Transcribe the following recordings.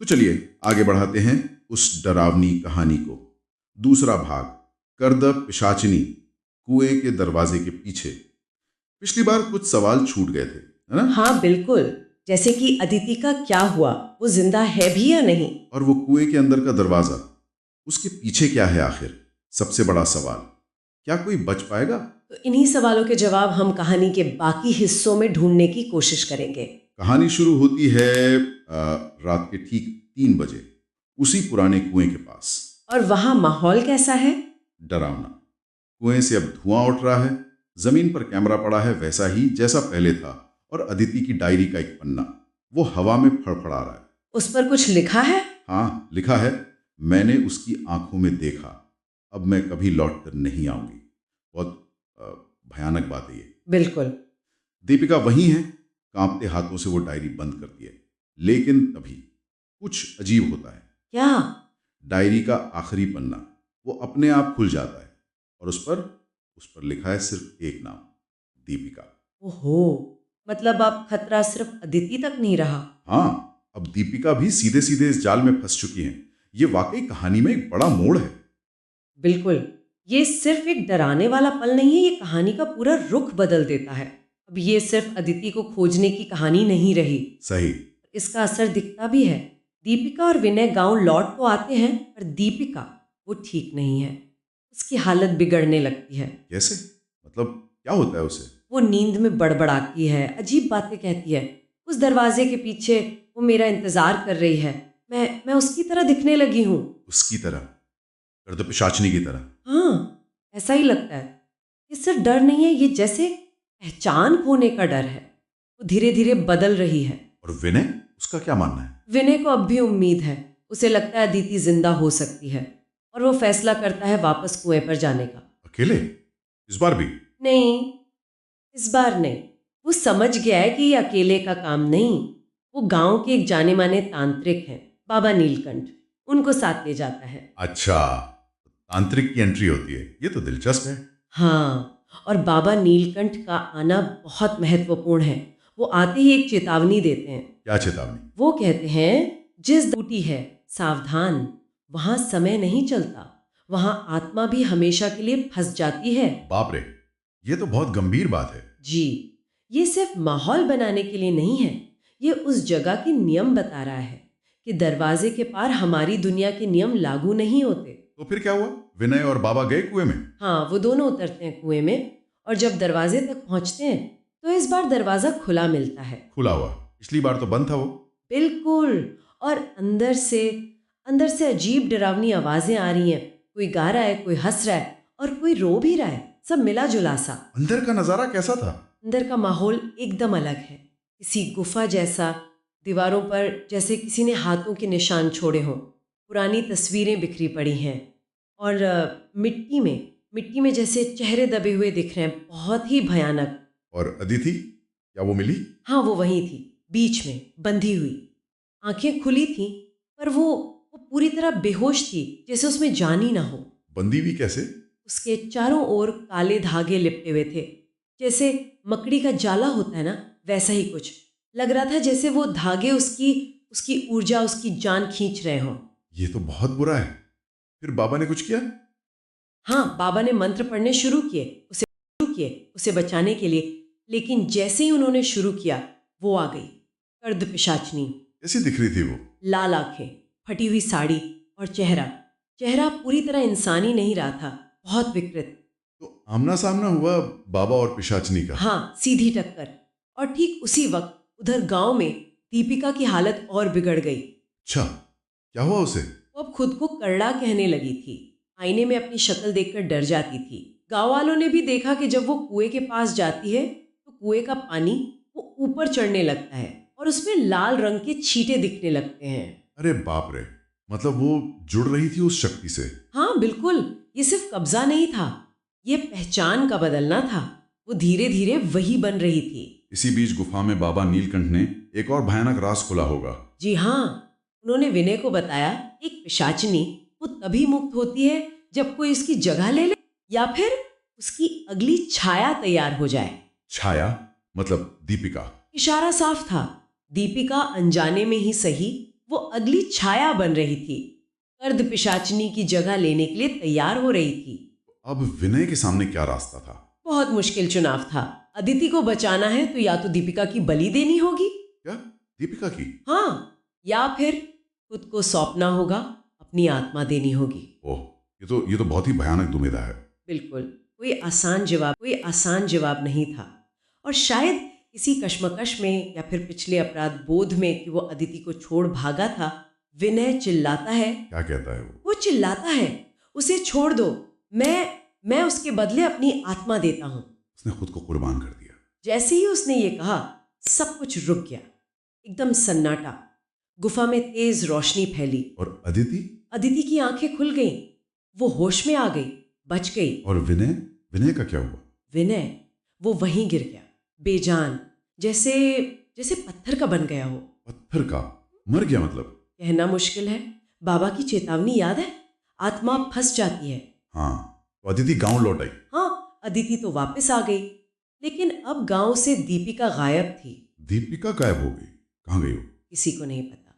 तो चलिए आगे बढ़ाते हैं उस डरावनी कहानी को। दूसरा भाग, करद पिशाचिनी, कुएं के दरवाजे के पीछे। पिछली बार कुछ सवाल छूट गए थे, है ना? हाँ बिल्कुल। जैसे कि अदिति का क्या हुआ, वो जिंदा है भी या नहीं। और वो कुएं के अंदर का दरवाजा, उसके पीछे क्या है आखिर? सबसे बड़ा सवाल, क्या कोई बच पाएगा? तो इन्हीं सवालों के जवाब हम कहानी के बाकी हिस्सों में ढूंढने की कोशिश करेंगे। कहानी शुरू होती है रात के ठीक 3 बजे, उसी पुराने कुएं के पास। और वहाँ माहौल कैसा है? डरावना। कुएं से अब धुआं उठ रहा है, जमीन पर कैमरा पड़ा है वैसा ही जैसा पहले था, और अदिति की डायरी का एक पन्ना वो हवा में फड़फड़ा रहा है। उस पर कुछ लिखा है? हाँ, लिखा है, मैंने उसकी आंखों में देखा, अब मैं कभी लौट कर नहीं आऊंगी। बहुत अ, भयानक बात है ये। बिल्कुल। दीपिका वहीं है, कांपते हाथों से वो डायरी बंद करती है। लेकिन तभी कुछ अजीब होता है। क्या? डायरी का आखिरी पन्ना वो अपने आप खुल जाता है, और उस पर लिखा है सिर्फ एक नाम, दीपिका। ओहो, मतलब अब खतरा सिर्फ अदिति तक नहीं रहा। हाँ, अब दीपिका भी सीधे सीधे इस जाल में फंस चुकी हैं। ये वाकई कहानी में एक बड़ा मोड़ है। बिल्कुल। ये सिर्फ एक डराने वाला पल नहीं है, ये कहानी का पूरा रुख बदल देता है। अब ये सिर्फ अदिति को खोजने की कहानी नहीं रही। सही। इसका असर दिखता भी है। दीपिका और विनय गांव लौट तो आते हैं, पर दीपिका वो ठीक नहीं है। उसकी हालत बिगड़ने लगती है। कैसे? मतलब क्या होता है उसे? वो नींद में बड़बड़ाती है, अजीब बातें कहती है। उस दरवाजे के पीछे वो मेरा इंतजार कर रही है। मैं उसकी तरह दिखने लगी हूँ। उसकी तरह? गर्द पिशाचनी की तरह? हाँ, ऐसा ही लगता है। ये सिर्फ डर नहीं है, ये जैसे पहचान खोने का डर है। वो धीरे धीरे बदल रही है। और विनय, उसका क्या मानना है? विनय को अब भी उम्मीद है। उसे लगता है अदिति जिंदा हो सकती है, और वो फैसला करता है वापस कुएं पर जाने का। अकेले? इस बार भी? नहीं, इस बार नहीं। वो समझ गया है कि ये अकेले का काम नहीं। वो गांव के एक जाने माने तांत्रिक हैं, बाबा नीलकंठ। उनको साथ ले जाता है। अच्छा, तांत्रिक की एंट्री होती है, ये तो दिलचस्प है। हाँ, और बाबा नीलकंठ का आना बहुत महत्वपूर्ण है। वो आते ही एक चेतावनी देते हैं। क्या चेतावनी? वो कहते हैं, जिस ड्यूटी है सावधान, वहां समय नहीं चलता, वहां आत्मा भी हमेशा के लिए फंस जाती है। बाप रे, ये तो बहुत गंभीर बात है। जी, ये सिर्फ माहौल बनाने के लिए नहीं है, ये उस जगह के नियम बता रहा है कि दरवाजे के पार हमारी दुनिया के नियम लागू नहीं होते। तो फिर क्या हुआ? विनय और बाबा गए कुएं में? हाँ, वो दोनों उतरते हैं कुएं में, और जब दरवाजे तक पहुंचते हैं तो इस बार दरवाजा खुला मिलता है। खुला हुआ? पिछली बार तो बंद था वो। बिल्कुल। और अंदर से अजीब डरावनी आवाजें आ रही हैं। कोई गा रहा है, कोई हंस रहा है, और कोई रो भी रहा है। सब मिला जुला सा। अंदर का नजारा कैसा था? अंदर का माहौल एकदम अलग है, किसी गुफा जैसा। दीवारों पर जैसे किसी ने हाथों के निशान छोड़े हों। पुरानी तस्वीरें बिखरी पड़ी हैं, और मिट्टी में जैसे चेहरे दबे हुए दिख रहे हैं, बहुत ही भयानक। और अदिति, क्या वो मिली? हाँ, वो वहीं थी, बीच में बंधी हुई। आंखें खुली थीं, पर वो पूरी तरह बेहोश थी, जैसे उसमें जान ही ना हो। बंदी हुई कैसे? उसके चारों ओर काले धागे लिपटे हुए थे, जैसे मकड़ी का जाला होता है ना, वैसा ही कुछ। लग रहा था जैसे वो धागे उसकी उसकी ऊर्जा, उसकी जान खींच रहे हों। ये तो बहुत बुरा है। फिर बाबा ने कुछ किया? हाँ, बाबा ने मंत्र पढ़ने शुरू किए उसे बचाने के लिए। लेकिन जैसे ही उन्होंने शुरू किया, वो आ गई, कर्द पिशाचनी। कैसी दिख रही थी वो? लाल आंखें, फटी हुई साड़ी, और चेहरा चेहरा पूरी तरह इंसानी नहीं रहा था, बहुत विकृत। तो आमना सामना हुआ बाबा और पिशाचनी का? हाँ, सीधी टक्कर। और ठीक उसी वक्त उधर गांव में दीपिका की हालत और बिगड़ गई। अच्छा, क्या हुआ उसे? वो अब खुद को करड़ा कहने लगी थी। आईने में अपनी शक्ल देखकर डर जाती थी। गांव वालों ने भी देखा कि जब वो कुएं के पास जाती है तो कुएं का पानी वो ऊपर चढ़ने लगता है, और उसमें लाल रंग के छींटे दिखने लगते हैं। अरे बाप रे, मतलब वो जुड़ रही थी उस शक्ति से? हाँ बिल्कुल, ये सिर्फ कब्जा नहीं था, ये पहचान का बदलना था। वो धीरे धीरे वही बन रही थी। इसी बीच गुफा में बाबा नीलकंठ ने एक और भयानक राज खोला होगा। जी हाँ, उन्होंने विनय को बताया, एक पिशाचिनी वो तभी मुक्त होती है जब कोई उसकी जगह ले ले, या फिर उसकी अगली छाया तैयार हो जाए। छाया? मतलब दीपिका? इशारा साफ था। दीपिका अनजाने में ही सही, वो अगली छाया बन रही थी, कर्द पिशाचिनी की जगह लेने के लिए तैयार हो रही थी। अब विनय के सामने क्या रास्ता था? बहुत मुश्किल चुनाव था। अदिति को बचाना है तो या तो दीपिका की बलि देनी होगी, क्या? दीपिका की? हाँ, या फिर खुद को सौंपना होगा, अपनी आत्मा देनी होगी। ओह, ये तो बहुत ही भयानक दुविधा है। बिल्कुल, कोई आसान जवाब नहीं था। और शायद इसी कश्मकश में या फिर पिछले अपराध बोध में कि वो अदिति को छोड़ भागा था, विनय चिल्लाता है। क्या कहता है वो? वो चिल्लाता है, उसे छोड़ दो, मैं उसके बदले अपनी आत्मा देता हूं। उसने खुद को कुर्बान कर दिया। जैसे ही उसने ये कहा, सब कुछ रुक गया, एकदम सन्नाटा। गुफा में तेज रोशनी फैली और अदिति? अदिति की आंखें खुल गईं, वो होश में आ गई, बच गई। और विनय? विनय का क्या हुआ? विनय, वो वहीं गिर गया, बेजान, जैसे जैसे पत्थर का बन गया हो। पत्थर का? मर गया मतलब? कहना मुश्किल है। बाबा की चेतावनी याद है, आत्मा फंस जाती है। हाँ, तो अदिति गांव लौट आई। हाँ, अदिति तो वापस आ गई, लेकिन अब गांव से दीपिका गायब थी। दीपिका गायब हो गई? कहाँ गई वो? किसी को नहीं पता।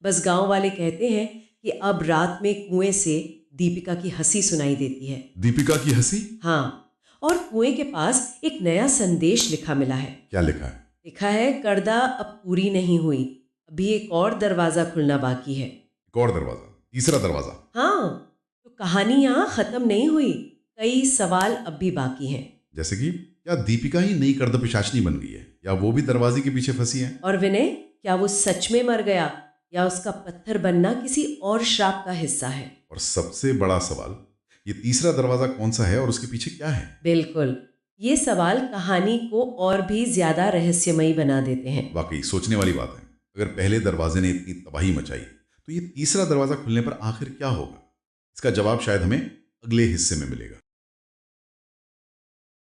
बस गांव वाले कहते हैं कि अब रात में कुएं से दीपिका की हंसी सुनाई देती है। दीपिका की हंसी? हाँ, और कुएं के पास एक नया संदेश लिखा मिला है। क्या लिखा है? लिखा है, करदा अब पूरी नहीं हुई, अभी एक और दरवाजा खुलना बाकी है। एक और दरवाजा? तीसरा दरवाजा? हाँ, तो कहानी यहाँ खत्म नहीं हुई, कई सवाल अब भी बाकी हैं। जैसे कि क्या दीपिका ही नई कर्द पिशाचनी बन गई है, या वो भी दरवाजे के पीछे फंसी है? और विनय, क्या वो सच में मर गया या उसका पत्थर बनना किसी और श्राप का हिस्सा है? और सबसे बड़ा सवाल, ये तीसरा दरवाजा कौन सा है और उसके पीछे क्या है? बिल्कुल, ये सवाल कहानी को और भी ज्यादा रहस्यमयी बना देते हैं। वाकई सोचने वाली बात है। अगर पहले दरवाजे ने इतनी तबाही मचाई, तो ये तीसरा दरवाजा खुलने पर आखिर क्या होगा? इसका जवाब शायद हमें अगले हिस्से में मिलेगा।